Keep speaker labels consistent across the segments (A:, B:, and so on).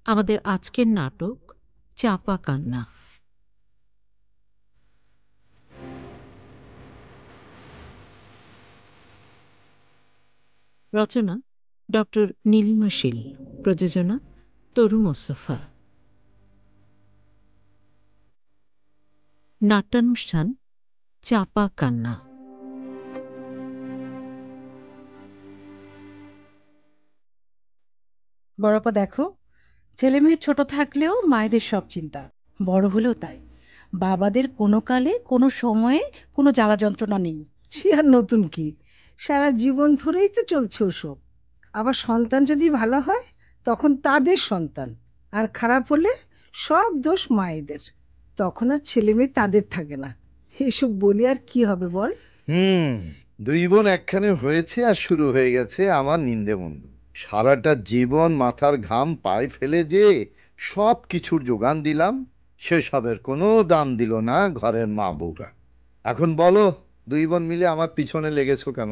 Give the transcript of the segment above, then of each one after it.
A: আমাদের আজকের নাটক চাপা কান্না। রচনা ডক্টর নীলিমা শীল, প্রযোজনা তরু মোস্তফা। নাট্যানুষ্ঠান চাপা কান্না।
B: বড়পা দেখো, ছেলে মেয়ে ছোট থাকলেও মায়েদের সব চিন্তা, বড় হলেও তাই। বাবাদের কোনো কালে কোনো সময়ে কোনো জ্বালা যন্ত্রণা নেই।
C: সে আর নতুন কি, সারা জীবন ধরেই তো চলছে ওসব। আবার সন্তান যদি ভালো হয় তখন তাদের সন্তান, আর খারাপ হলে সব দোষ মায়েদের। তখন আর ছেলে মেয়ে তাদের থাকে না। এসব বলি আর কি হবে বল।
D: দুই বোন একখানে হয়েছে আর শুরু হয়ে গেছে আমার নিন্দে মন্দ। সারাটা জীবন মাথার ঘাম পায়ে ফেলে যে সব কিছুর যোগান দিলাম, সেসবের কোনো দাম দিল না ঘরের মা বউরা। এখন বলো, দুই বোন মিলে আমার পিছনে লেগেছো কেন?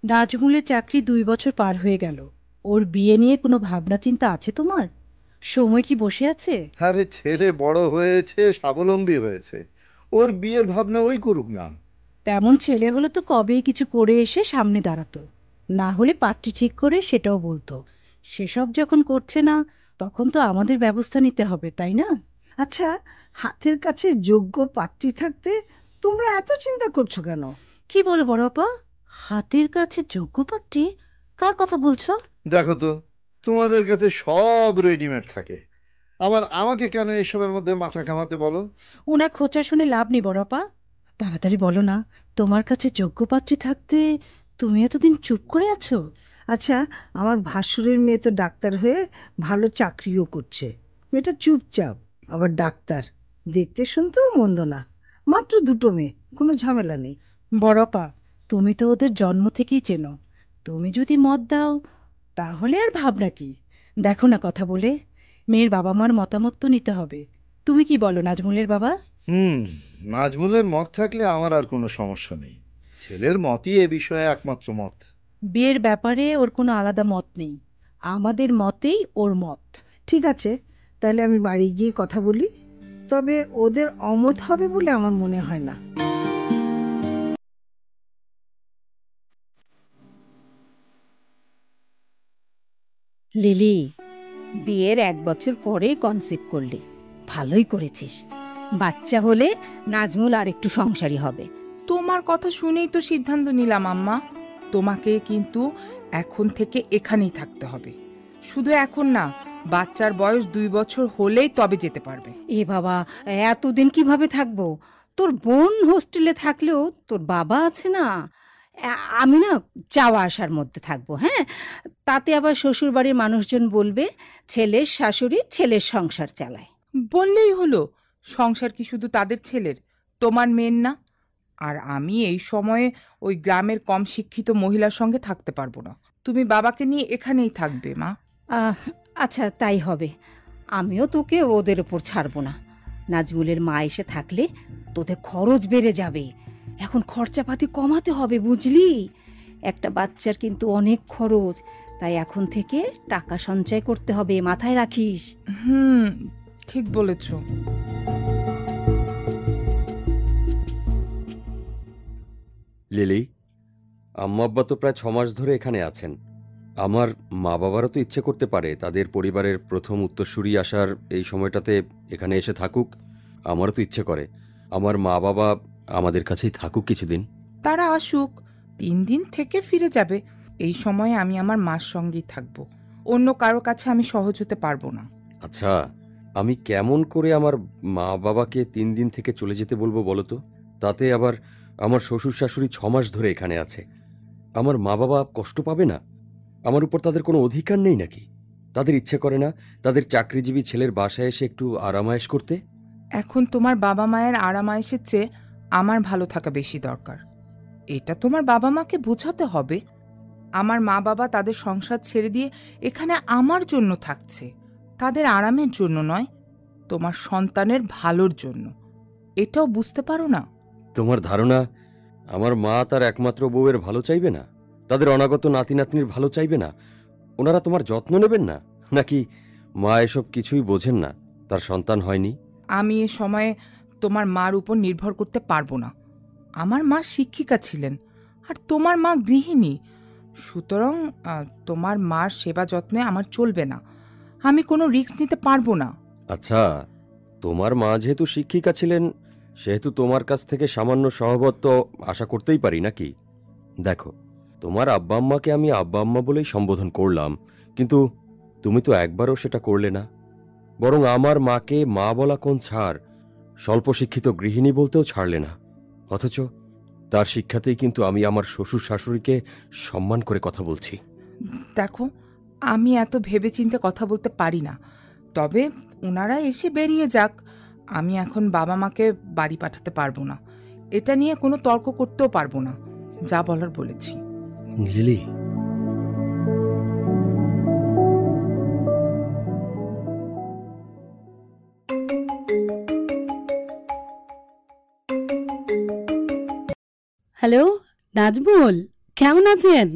B: নাজমুলের চাকরি 2 বছর পার হয়ে গেল, ওর বিয়ে নিয়ে কোনো ভাবনা চিন্তা আছে তোমার? সময় কি বসে আছে?
D: আরে ছেলে বড় হয়েছে, স্বাবলম্বী হয়েছে, ওর বিয়ের ভাবনা ওই করুক না।
B: তেমন ছেলে হলে তো কবেই কিছু করে এসে সামনে দাঁড়াতো, না হলে পাত্রী ঠিক করে সেটাও বলতো। সেসব যখন করছে না, তখন তো আমাদের ব্যবস্থা নিতে হবে, তাই না?
C: আচ্ছা, হাতের কাছে যোগ্য পাত্রী থাকতে তোমরা এত চিন্তা করছো কেন?
B: কি বলো বড়পা, হাতের কাছে যোগ্য পাত্রী? কার কথা বলছো?
D: দেখো তো, তোমাদের কাছে সব রেডিমেড থাকে, আবার আমাকে কেন এসবের মধ্যে মাথা ঘামাতে বলো?
B: ওনার খোঁচা শুনে লাভ নেই বড়পা, তাড়াতাড়ি বলো না, তোমার কাছে যোগ্য পাত্রী থাকতে তুমি এতদিন চুপ করে আছো।
C: আচ্ছা, আমার ভাসুরের মেয়ে তো ডাক্তার হয়ে ভালো চাকরিও করছে। মেয়েটা চুপচাপ, আবার ডাক্তার, দেখতে শুনতেও মন্দ না। মাত্র 2টো মেয়ে, কোনো ঝামেলা নেই।
B: বড়পা, তুমি তো ওদের জন্ম থেকেই চেনো, তুমি যদি মত দাও তাহলে আর ভাবনা কি। দেখো না, কথা বলে মেয়ের বাবা মার মতামত তো নিতে হবে। তুমি কি বলো নাজমুলের বাবা?
D: নাজমুলের মত থাকলে আমার আর কোনো সমস্যা নেই। ছেলের মতই এ বিষয়ে একমাত্র মত।
B: বিয়ের ব্যাপারে ওর কোনো আলাদা মত নেই, আমাদের মতেই ওর মত।
C: ঠিক আছে, তাহলে আমি বাড়ি গিয়ে কথা বলি। তবে ওদের অমত হবে বলে আমার মনে হয় না।
E: লিলি, বিয়ের 1 বছর পরে কনসিভ করলি, ভালোই করেছিস। বাচ্চা হলে নাজমুল আর একটু সংসারী হবে।
F: তোমার কথা শুনেই তো সিদ্ধান্ত নিলাম আম্মা। তোমাকে কিন্তু এখন থেকে এখানেই থাকতে হবে। শুধু এখন না, বাচ্চার বয়স 2 বছর হলেই তবে যেতে পারবে।
E: এ বাবা, এতদিন কিভাবে থাকবো? তোর বোন হোস্টেলে থাকলেও তোর বাবা আছে না। আমি না যাওয়া আসার মধ্যে থাকবো, হ্যাঁ? তাতে আবার শ্বশুর বাড়ির মানুষজন বলবে ছেলের শাশুড়ি ছেলের সংসার চালায়।
F: বললেই হলো, সংসার কি শুধু তাদের ছেলের, তোমার মেয়ের না? আর আমি এই সময়ে ওই গ্রামের কম শিক্ষিত মহিলার সঙ্গে থাকতে পারবো না। তুমি বাবাকে নিয়ে এখানেই থাকবে মা।
E: আচ্ছা, তাই হবে। আমিও তোকে ওদের ওপর ছাড়বো না। নাজমুলের মা এসে থাকলে তোদের খরচ বেড়ে যাবে। এখন খরচাপাতি কমাতে হবে, বুঝলি? একটা বাচ্চার কিন্তু অনেক খরচ, তাই এখন থেকে টাকা সঞ্চয় করতে হবে, মাথায় রাখিস।
F: ঠিক বলেছ।
G: লিলি, আম্মা আব্বা তো প্রায় 6 মাস ধরে এখানে আছেন। আমার মা বাবারও তো ইচ্ছে করতে পারে তাদের পরিবারের প্রথম উত্তরসূরি আসার এই সময়টাতে এখানে এসে থাকুক। আমারও তো ইচ্ছে করে আমার মা বাবা আমাদের কাছেই থাকুক কিছুদিন।
F: তারা আসুক, 3 দিন থেকে ফিরে যাবে। এই সময়ে আমি আমার মার সঙ্গেই থাকবো, অন্য কারো কাছে আমি সহজ হতে পারবো না।
G: আচ্ছা, আমি কেমন করে আমার মা বাবাকে 3 দিন থেকে চলে যেতে বলবো বলো তো? তাতে আবার আমার শ্বশুর শাশুড়ি 6 মাস ধরে এখানে আছে। আমার মা বাবা কষ্ট পাবে না? আমার উপর তাদের কোনো অধিকার নেই নাকি? তাদের ইচ্ছে করে না তাদের চাকরিজীবী ছেলের বাসায় এসে একটু আরামায়েশ করতে?
F: এখন তোমার বাবা মায়ের আরামায়েশের চেয়ে আমার ভালো থাকা বেশি দরকার। এটা তোমার বাবা মাকে বোঝাতে হবে। আমার মা বাবা তাদের সংসার ছেড়ে দিয়ে এখানে আমার জন্য থাকছে, তাদের আরামের জন্য নয়, তোমার সন্তানের ভালোর জন্য। এটাও বুঝতে পারো না?
G: তোমার ধারণা আমার মা তার একমাত্র বউয়ের ভালো চাইবে না? তাদের অনাগত নাতি নাতনির ভালো চাইবে না? ওনারা তোমার যত্ন নেবেন না? নাকি মা এসব কিছুই বোঝেন না, তার সন্তান হয়নি।
F: আমি এ সময়ে তোমার মার উপর নির্ভর করতে পারবো না। আমার মা শিক্ষিকা ছিলেন, আর তোমার মা গৃহিণী। সুতরাং তোমার মার সেবা যত্নে আমার চলবে না। আমি কোনো রিস্ক নিতে পারবো না।
G: আচ্ছা, তোমার মা যেহেতু শিক্ষিকা ছিলেন, সেহেতু তোমার কাছ থেকে সামান্য সহবত্ব আশা করতেই পারি নাকি? দেখো, তোমার আব্বা আম্মাকে আমি আব্বা আম্মা বলেই সম্বোধন করলাম, কিন্তু তুমি তো একবারও সেটা করলে না। বরং আমার মাকে মা বলা কোন ছাড়, স্বল্প শিক্ষিত গৃহিণী বলতেও ছাড়লে না। অথচ তার শিক্ষাতেই কিন্তু আমি আমার শ্বশুর শাশুড়িকে সম্মান করে কথা বলছি।
F: দেখো, আমি এত ভেবেচিন্তে কথা বলতে পারি না। তবে ওনারা এসে বেরিয়ে যাক, আমি এখন বাবা মাকে বাড়ি পাঠাতে পারবো না। এটা নিয়ে কোনো তর্ক করতেও পারবো না। যা বলার বলেছি।
G: লিলি,
H: হ্যালো নাজমুল, কেমন আছেন?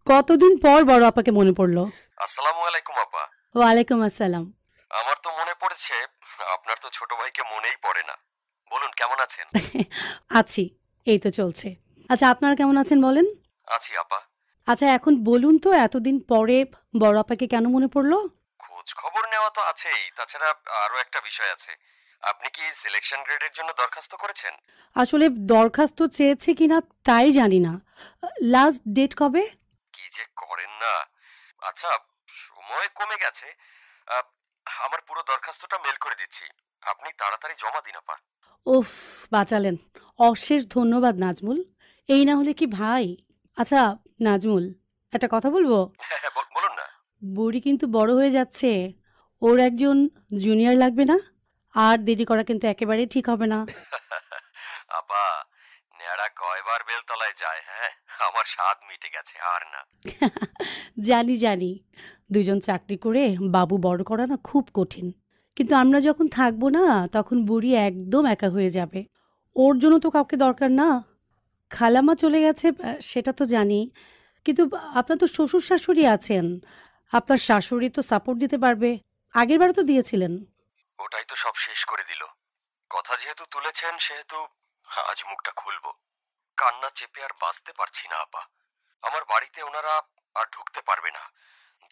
H: কতদিন পর বড় আপাকে মনে পড়লো।
G: আসসালামু আলাইকুম আপা।
H: ওয়ালাইকুম আসসালাম।
G: আমার তো মনে পড়েছে, আপনার তো ছোট ভাইকে মনেই পড়ে না। বলুন, কেমন আছেন?
H: আছি, এই তো চলছে। আচ্ছা, আপনারা কেমন আছেন বলেন?
G: আছি আপা।
H: আচ্ছা, এখন বলুন তো, এতদিন পরে বড় আপাকে কেন মনে পড়লো?
G: খোঁজ খবর নেওয়া তো আছেই, তাছাড়া আরো একটা বিষয় আছে। আপনি কি সিলেকশন গ্রেডের জন্য দরখাস্ত করেছেন?
H: আসলে দরখাস্ত চেয়েছে কিনা তাই জানি না। লাস্ট ডেট কবে?
G: কি যে করেন না। আচ্ছা, সময় কমে গেছে। আহ, আমার পুরো দরখাস্তটা মেল করে দিচ্ছি, আপনি তাড়াতাড়ি জমা দিন আপা।
H: উফ, বাঁচালেন। অশেষ ধন্যবাদ নাজমুল। এই না হলে কি ভাই। আচ্ছা নাজমুল, একটা কথা বলবো?
G: হ্যাঁ হ্যাঁ, বলুন না।
H: বুড়ি কিন্তু বড় হয়ে যাচ্ছে, ওর একজন জুনিয়র লাগবে না? আর দেরি করা কিন্তু একেবারেই ঠিক হবে না।
G: আপা, নেড়া কয়বার বেলতলায় যায়? হ্যাঁ, আমার স্বাদ মিটে গেছে, আর না।
H: জানি জানি, দুজন চাকরি করে বাবু বড় করা না খুব কঠিন। কিন্তু আমরা যখন থাকবো না, তখন বুড়ি একদম একা হয়ে যাবে। ওর জন্য তো কাউকে দরকার না। খালামা চলে গেছে, সেটা তো জানি, কিন্তু আপনার তো শ্বশুর শাশুড়ি আছেন। আপনার শাশুড়ি তো সাপোর্ট দিতে পারবে, আগেরবার তো দিয়েছিলেন।
G: ওটাই তো সব শেষ করে দিল। কথা যেহেতু তুলেছেন, সেহেতু আজ মুখটা খুলবো। কান্না চেপে আর বাঁচতে পারছি না আপা। আমার বাড়িতে ওনারা আর ঢুকতে পারবে না।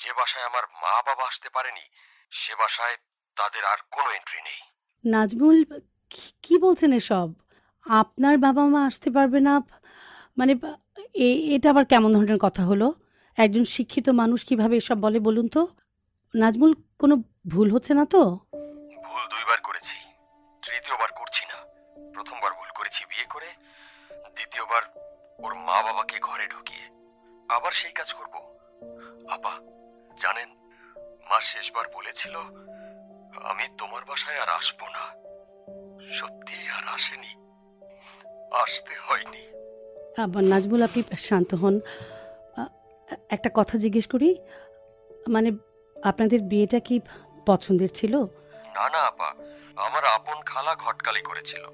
G: যে বাসায় আমার মা বাবা আসতে পারেনি, সে বাসায় তাদের আর কোনো এন্ট্রি নেই।
H: নাজমুল, কি বলছেন এসব? আপনার বাবা মা আসতে পারবে না মানে এটা আবার কেমন ধরনের কথা হলো? একজন শিক্ষিত মানুষ কিভাবে এসব বলে বলুন তো? নাজমুল, কোনো ভুল হচ্ছে না তো?
G: ভুল দুইবার করেছি, তৃতীয়বার করছি না। প্রথমবার ভুল করেছি বিয়ে করে, দ্বিতীয়বার ওর মা বাবাকে ঘরে ঢুকিয়ে। আবার সেই কাজ করব? আপা জানেন, মা শেষবার বলেছিল আমি তোমার বাসায় আর আসবো না। সত্যি আর আসেনি, আসতে হয়নি।
H: আবার নাজমুল, আপনি শান্ত হন। একটা কথা জিজ্ঞেস করি, মানে আপনাদের বিয়েটা কি পছন্দের ছিল?
G: না না আপা, আমার আপন খালা ঘটকালি করেছিল।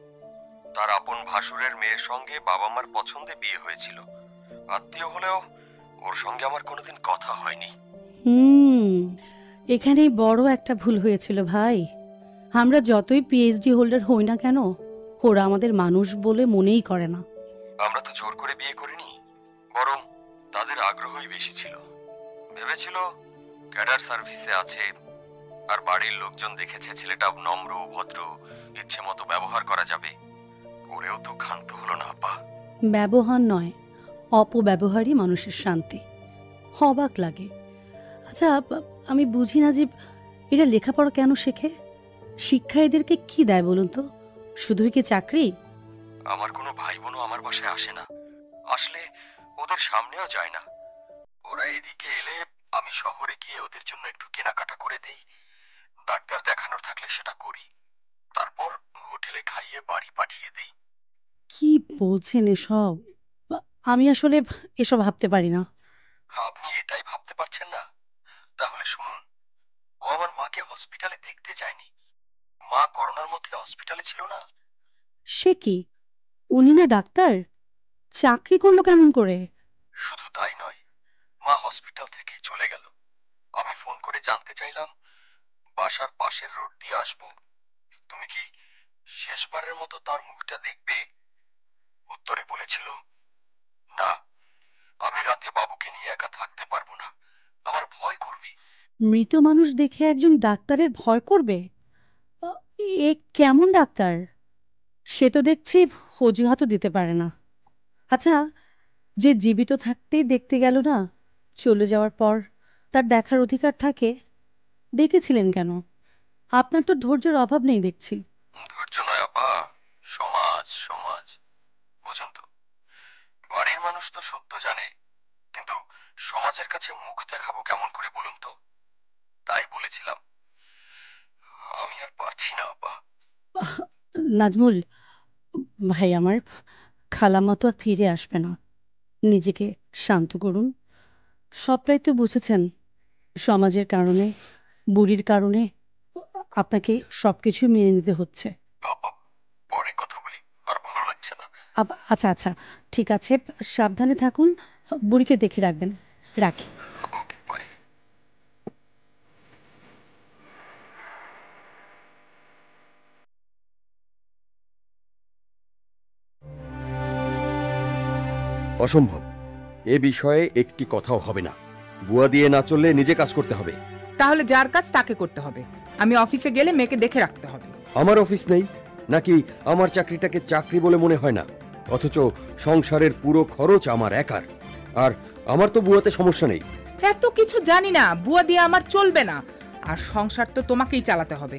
G: তার আপন ভাসুরের মেয়ের সঙ্গে বাবা মার পছন্দে বিয়ে হয়েছিল। আত্মীয় হলেও ওর সঙ্গে আমার কোনোদিন কথা হয়নি।
H: এখানেই বড় একটা ভুল হয়েছিল ভাই। আমরা যতই পিএইচডি হোল্ডার হই না কেন, ওরা আমাদের মানুষ বলে মনেই করে না।
G: আমরা তো জোর করে বিয়ে করিনি, বরং তাদের আগ্রহই বেশি ছিল। ভেবেছিল ক্যাডার সার্ভিসে আছে, আর বাড়ির লোকজন দেখেছে ছেলেটা নম্র ভদ্র, ইচ্ছে মতো ব্যবহার করা যাবে। করেও তো ক্ষান্ত হলো না আপা।
H: ব্যবহার নয়, অপব্যবহারই মানুষের শান্তি। অবাক লাগে। আচ্ছা, আমি বুঝি না যে এরা লেখাপড়া কেন শেখে? শিক্ষা এদেরকে কি দেয় বলুন তো? শুধুই কি চাকরি?
G: আমার কোনো ভাই বোনও আমার বাসায় আসে না, আসলে ওদের সামনেও যায় না। ওরা এদিকে এলে আমি শহরে গিয়ে ওদের জন্য একটু কেনাকাটা করে দেই, ডাক্তার দেখানোর থাকলে সেটা করি, তারপর হোটেলে খাইয়ে বাড়ি পাঠিয়ে দেই।
H: কি বলছেন এসব? আমি আসলে এসব ভাবতে পারি না।
G: আপনি এটাই ভাবতে পারছেন না? তাহলে শুনুন, ও আমার মাকে হসপিটালে দেখতে যায়নি। মা করোনার মধ্যে হসপিটালে ছিল না।
H: সে কি, উনি না ডাক্তার? চাকরি করলো কেমন করে?
G: শুধু তাই নয়, মা হসপিটাল থেকে চলে গেল। আমি ফোন করে জানতে চাইলাম, বাসার পাশের রোড দিয়ে আসবো। তুমি কি শেষবারের মতো তার মুখটা দেখবে? উত্তরে বলেছিল, না, আমি রাতে বাবুকে নিয়ে একা থাকতে পারবো না, আমার ভয় করবে।
H: মৃত মানুষ দেখে একজন ডাক্তারের ভয় করবে? আ, এ কেমন ডাক্তার? সে তো দেখছি অজুহাতও দিতে পারে না। আচ্ছা, যে জীবিত থাকতেই দেখতে গেল না, চলে যাওয়ার পর তার দেখার অধিকার থাকে, ডেকেছিলেন কেন? আপনার তো ধৈর্যের অভাব নেই দেখছি।
G: ধৈর্য নয় আপা, সমাজ সমাজ বুঝুন তো। বাড়ির মানুষ তো সত্য জানে, কিন্তু সমাজের কাছে মুখ দেখাবো কেমন করে বলুন তো? তাই বলেছিলাম, আমি আর পারছি না আপা।
H: নাজমুল ভাই আমার, খালাম্মা তো আর ফিরে আসবে না। নিজেকে শান্ত করুন। সবটাই তো বুঝেছেন, সমাজের কারণে, বুড়ির কারণে আপনাকে সবকিছু মেনে নিতে হচ্ছে।
G: আপা, পরে কথা বলি, আর ভালো লাগছে না।
H: আচ্ছা আচ্ছা, ঠিক আছে, সাবধানে থাকুন, বুড়িকে দেখে রাখবেন। রাখি।
G: ওকে, বাই। অসম্ভব, এ বিষয়ে একটি কথাও হবে না। বুয়া দিয়ে না চললে নিজে কাজ করতে হবে।
F: তাহলে যার কাজ তাকে করতে হবে। আমি অফিসে গেলে মেয়েকে দেখে রাখতে হবে।
G: আমার অফিস নেই নাকি? আমার চাকরিটাকে চাকরি বলে মনে হয় না? অথচ সংসারের পুরো খরচ আমার একার। আর আমার তো বুয়াতে সমস্যা নেই।
F: এত কিছু জানি না, বুয়া দিয়ে আমার চলবে না। আর সংসার তো তোমাকেই চালাতে হবে।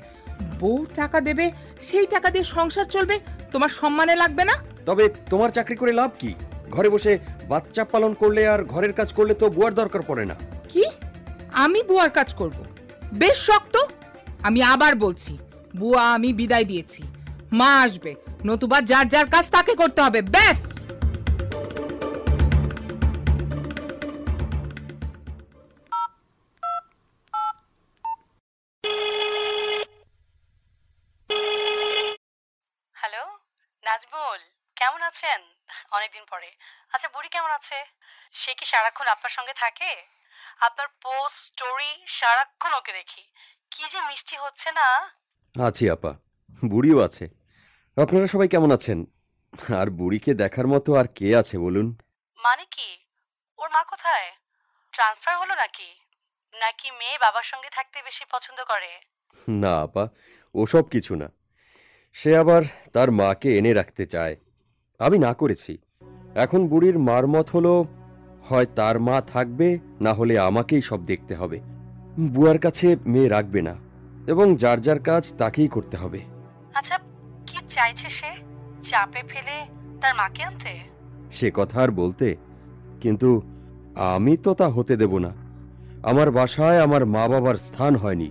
F: বউ টাকা দেবে, সেই টাকা দিয়ে সংসার চলবে, তোমার সম্মানে লাগবে না?
G: তবে তোমার চাকরি করে লাভ কি? ঘরে বসে বাচ্চা পালন করলে আর ঘরের কাজ করলে তো বুয়ার দরকার পড়ে না।
F: কি? আমি বুয়ার কাজ করব? বেশ শক্ত। আমি আবার বলছি, বুয়া আমি বিদায় দিয়েছি। মা আসবে, নতুবা যার যার কাজ তাকে করতে হবে, ব্যাস।
H: হ্যালো নাজমুল, কেমন আছেন? অনেকদিন পরে। আচ্ছা, বুড়ি কেমন আছে? সে কি সারাক্ষণ আপনার সঙ্গে থাকে? আপনার পোস্ট স্টোরি সারাক্ষণ ওকে দেখি, কি যে মিষ্টি হচ্ছে না।
G: আছি আপা, বুড়িও আছে। আপনারা সবাই কেমন আছেন? আর বুড়িকে দেখার মতো আর কে আছে বলুন?
H: মানে কি, ওর মা কোথায়? ট্রান্সফার হলো নাকি? নাকি মেয়ে বাবার সঙ্গে থাকতে বেশি পছন্দ করে?
G: না আপা, ওসব কিছু না। সে আবার তার মাকে এনে রাখতে চায়, আমি না করেছি। এখন বুড়ির মার মত হলো, হয় তার মা থাকবে, না হলে আমাকেই সব দেখতে হবে। বুয়ার কাছে মেয়ে রাখবে না, এবং যার যার কাজ তাকেই করতে হবে।
H: আচ্ছা, কি চাইছে সে? চাপে ফেলে তার মাকে আনতে?
G: সে কথা আর বলতে, কিন্তু আমি তো তা হতে দেব না। আমার বাসায় আমার মা বাবার স্থান হয়নি,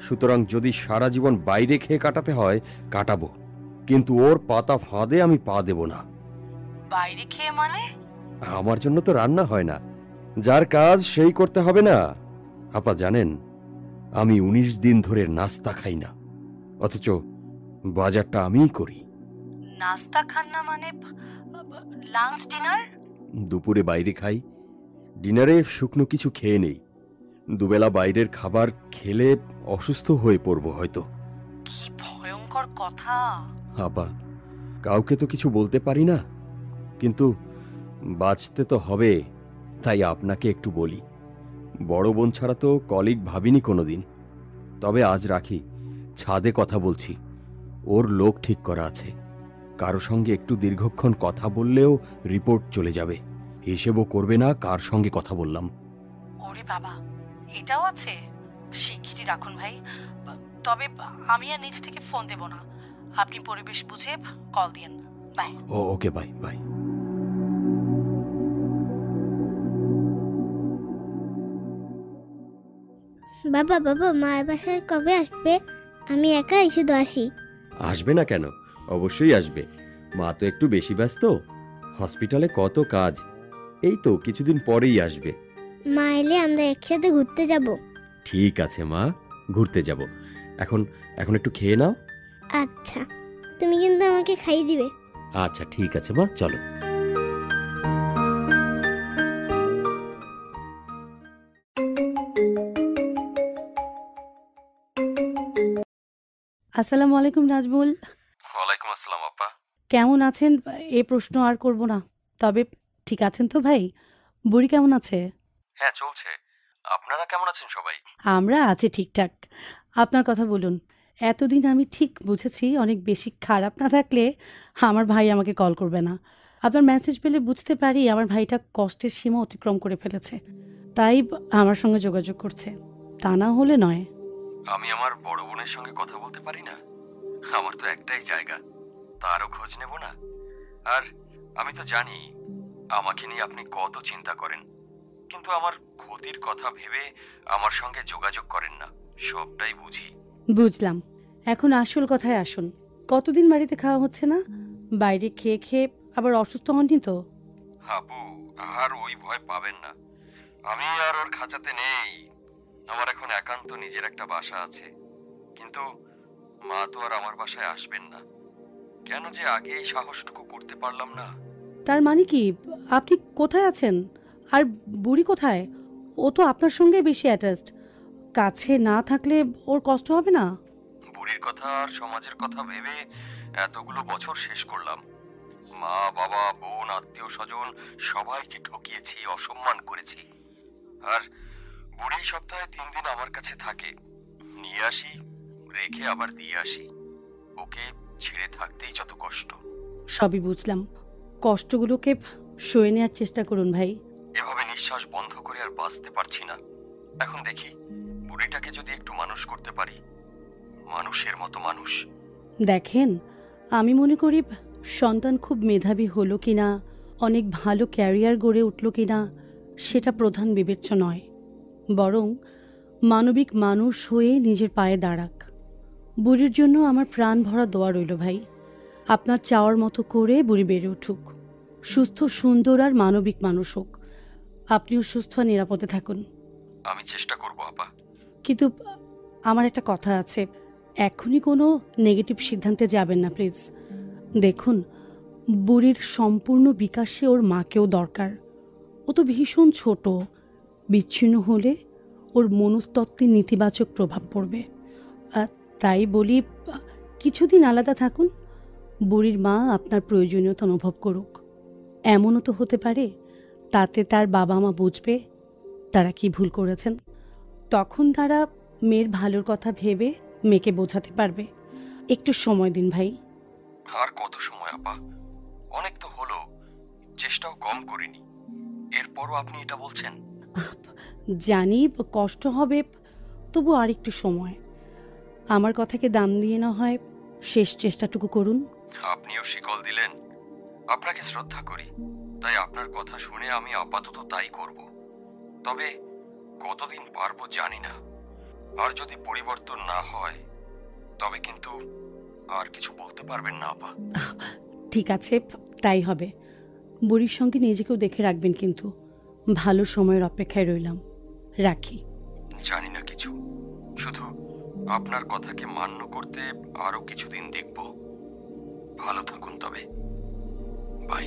G: সুতরাং যদি সারা জীবন বাইরে খেয়ে কাটাতে হয় কাটাবো, কিন্তু ওর পাতা ফাঁদে আমি পা দেব না।
H: বাইরে খেয়ে মানে?
G: আমার জন্য তো রান্না হয় না, যার কাজ সেই করতে হবে না। আপা জানেন, আমি 19 দিন ধরে নাস্তা খাই না, অথচ বাজারটা আমিই করি।
H: নাস্তা খান না মানে? Lunch dinner?
G: দুপুরে বাইরে খাই, ডিনারে শুকনো কিছু খেয়ে নেই। দুবেলা বাইরের খাবার খেলে অসুস্থ হয়ে পড়ব হয়তো।
H: কি ভয়ঙ্কর কথা!
G: আপা, কাউকে তো কিছু বলতে পারি না, কিন্তু বাঁচতে তো হবে, তাই আপনাকে একটু বলি। বড় বোন ছাড়া তো কলিগ ভাবিনি কোনোদিন। তবে আজ রাখি, ছাদে কথা বলছি, ওর লোক ঠিক করা আছে। কারো সঙ্গে একটু দীর্ঘক্ষণ কথা বললেও রিপোর্ট চলে যাবে, হিসেবও করবে না কার সঙ্গে কথা বললাম।
H: ওরে বাবা, এটাও আছে? শিগগিরই রাখুন ভাই। তবে আমি আর নিজ থেকে ফোন দেব না, আপনি পরিবেশ বুঝে কল দিন। বাই।
G: Okay, bye bye.
I: বাবা বাবা, মায়ের বাসায় কবে আসবে? আমি একাই শুধু আসি।
G: আসবে না কেন, অবশ্যই আসবে। মা তো একটু বেশি ব্যস্ত, হসপিটালে কত কাজ। এই তো কিছুদিন পরেই আসবে।
I: মা এলে আমরা একসাথে ঘুরতে যাব।
G: ঠিক আছে মা, ঘুরতে যাব। এখন এখন একটু খেয়ে নাও।
I: আচ্ছা, তুমি কিন্তু আমাকে খাইয়ে দিবে।
G: আচ্ছা ঠিক আছে মা, চলো।
H: আসসালামু আলাইকুম নাজমুল।
G: ওয়ালাইকুম আসসালাম আপা।
H: কেমন আছেন এ প্রশ্ন আর করব না, তবে ঠিক আছেন তো ভাই? বুড়ি কেমন আছে?
G: হ্যাঁ, চলছে। আপনারা কেমন আছেন সবাই?
H: আমরা আছি ঠিকঠাক। আপনার কথা বলুন। এতদিন আমি ঠিক বুঝেছি অনেক বেশি খারাপ না থাকলে আমার ভাই আমাকে কল করবে না। আপনার মেসেজ পেলে বুঝতে পারি আমার ভাইটা কষ্টের সীমা অতিক্রম করে ফেলেছে, তাই আমার সঙ্গে যোগাযোগ করছে, তা না হলে নয়।
G: আমি আমার বড় বোনের সঙ্গে কথা বলতে পারি না? আমার তো একটাই জায়গা, তারও খোঁজ নেব না? আর আমি তো জানি আমাকে নিয়ে আপনি কত চিন্তা করেন, কিন্তু আমার ক্ষতির কথা ভেবে আমার সঙ্গে যোগাযোগ করেন না, সবটাই বুঝি।
H: বুঝলাম। এখন আসল কথায় আসুন। কতদিন বাড়িতে খাওয়া হচ্ছে না? বাইরে খেয়ে খেয়ে আবার অসুস্থ হননি তো?
G: আপু, আর ওই ভয় পাবেন না, আমি আর ওর খাঁচাতে নেই। আমার এখন একান্ত নিজের একটা বাসা আছে, কিন্তু মা তো আর আমার বাসায় আসবেন না। কেন যে আগে এই সাহসটুকু করতে পারলাম না।
H: তার মানে কি আপনি কোথায় আছেন? আর বুড়ি কোথায়? ও তো আপনার সঙ্গে বেশি অ্যাটাচড। কাছে না থাকলে ওর কষ্ট হবে না?
G: বুড়ির কথা আর সমাজের কথা ভেবে এতগুলো বছর শেষ করলাম। মা, বাবা, বোন, আত্মীয় স্বজন সবাইকে ঠকিয়েছি, অসম্মান করেছি। আর বুড়ি সপ্তাহে 3 দিন আমার কাছে থাকে, নিয়ে আসি, রেখে আবার দিয়ে আসি। ওকে ছেড়ে থাকতেই যত কষ্ট।
H: সবই বুঝলাম। কষ্টগুলোকে সয়ে নেওয়ার চেষ্টা করুন ভাই।
G: এভাবে নিঃশ্বাস বন্ধ করে আর বাঁচতে পারছি না। এখন দেখি বুড়িটাকে যদি একটু মানুষ করতে পারি, মানুষের মতো মানুষ।
H: দেখেন, আমি মনে করি সন্তান খুব মেধাবী হলো কিনা, অনেক ভালো ক্যারিয়ার গড়ে উঠল কিনা, সেটা প্রধান বিবেচ্য নয়, বরং মানবিক মানুষ হয়ে নিজের পায়ে দাঁড়াক। বুড়ির জন্য আমার প্রাণ ভরা দোয়া রইল ভাই। আপনার চাওয়ার মতো করে বুড়ি বেড়ে উঠুক, সুস্থ, সুন্দর আর মানবিক মানুষ হোক। আপনিও সুস্থ আর নিরাপদে থাকুন।
G: আমি চেষ্টা করব আপা।
H: কিন্তু আমার একটা কথা আছে, এখনই কোনো নেগেটিভ সিদ্ধান্তে যাবেন না প্লিজ। দেখুন, বুড়ির সম্পূর্ণ বিকাশে ওর মাকেও দরকার। ও তো ভীষণ ছোট, বিচ্ছিন্ন হলে ওর মনস্তত্ত্বে নেতিবাচক প্রভাব পড়বে। তাই বলি কিছুদিন আলাদা থাকুন, বুড়ির মা আপনার প্রয়োজনীয়তা অনুভব করুক। এমনও তো হতে পারে তাতে তার বাবা মা বুঝবে তারা কি ভুল করেছেন, তখন তারা মেয়ের ভালোর কথা ভেবে মেয়েকে বোঝাতে পারবে। একটু সময় দিন ভাই।
G: আর কত সময় আপা? অনেক তো হলো, চেষ্টাও কম করিনি, এরপরও আপনি এটা বলছেন?
H: জানি কষ্ট হবে, তবু আর একটু সময়। আমার কথাকে দাম দিয়ে না হয় শেষ চেষ্টাটুকু করুন।
G: আপনিও শিকল দিলেন। আপনাকে শ্রদ্ধা করি, তাই আপনার কথা শুনে আমি আপাতত তাই করব। তবে কতদিন পারবো জানি না। আর যদি পরিবর্তন না হয় তবে কিন্তু আর কিছু বলতে পারবেন না আপা।
H: ঠিক আছে, তাই হবে। বুড়ির সঙ্গে নিজেকেও দেখে রাখবেন কিন্তু। ভালো সময়ের অপেক্ষায় রইলাম, রাখি।
G: জানি না কিছু, শুধু আপনার কথাকে মান্য করতে আরো কিছুদিন দেখব। ভালো থাকুন তবে, বাই।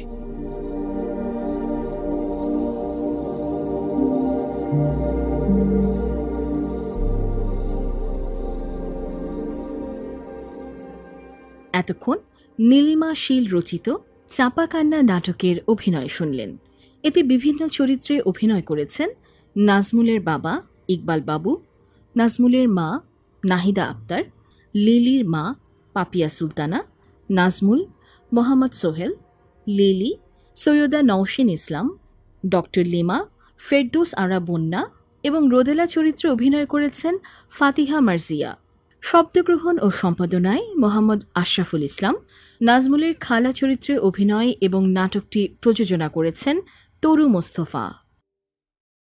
J: এতক্ষণ নীলিমা শীল রচিত চাপা কান্না নাটকের অভিনয় শুনলেন। এতে বিভিন্ন চরিত্রে অভিনয় করেছেন নাজমুলের বাবা ইকবাল বাবু, নাজমুলের মা নাহিদা আক্তার, লিলির মা পাপিয়া সুলতানা, নাজমুল, মোহাম্মদ সোহেল, লিলি, সৈয়দা নওশিন ইসলাম, ডক্টর লিমা, ফেরদৌস আরা বন্যা এবং রোদেলা চরিত্রে অভিনয় করেছেন ফাতিহা মার্জিয়া। শব্দগ্রহণ ও সম্পাদনায় মোহাম্মদ আশরাফুল ইসলাম। নাজমুলের খালা চরিত্রে অভিনয় এবং নাটকটি প্রযোজনা করেছেন তরু মোস্তফা।